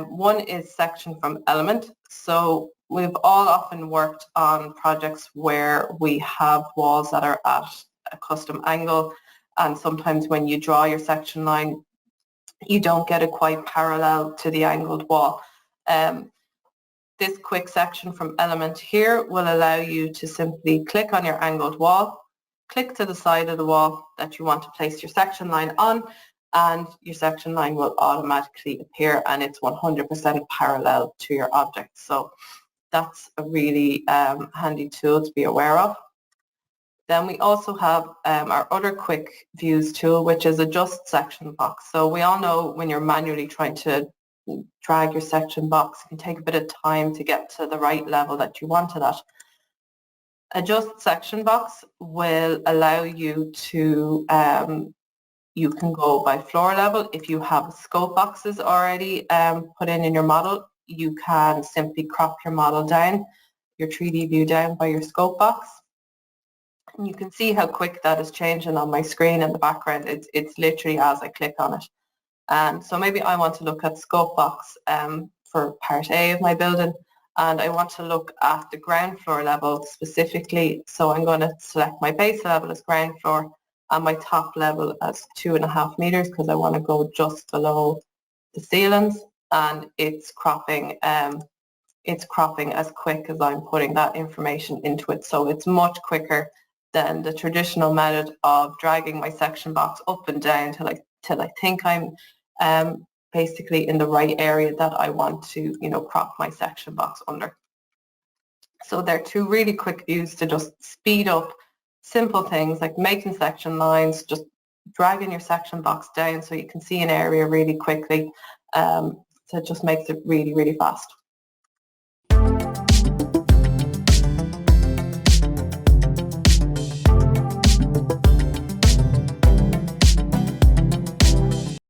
One is section from element. So we've all often worked on projects where we have walls that are at a custom angle, and sometimes when you draw your section line, you don't get it quite parallel to the angled wall. This quick section from element here will allow you to simply click on your angled wall, click to the side of the wall that you want to place your section line on, and your section line will automatically appear, and it's 100% parallel to your object. So that's a really handy tool to be aware of. Then we also have our other quick views tool, which is adjust section box. So we all know when you're manually trying to drag your section box, it can take a bit of time to get to the right level that you want it at. Adjust section box will allow you to, you can go by floor level. If you have scope boxes already put in your model, you can simply crop your model down, your 3D view down by your scope box. And you can see how quick that is changing on my screen in the background. It's literally as I click on it. And so maybe I want to look at scope box for part A of my building, and I want to look at the ground floor level specifically. So I'm going to select my base level as ground floor and my top level as 2.5 meters because I want to go just below the ceilings, and it's cropping as quick as I'm putting that information into it. So it's much quicker than the traditional method of dragging my section box up and down till I think I'm basically in the right area that I want to, crop my section box under. So they're two really quick views to just speed up simple things like making section lines, just dragging your section box down so you can see an area really quickly. So it just makes it really, really fast.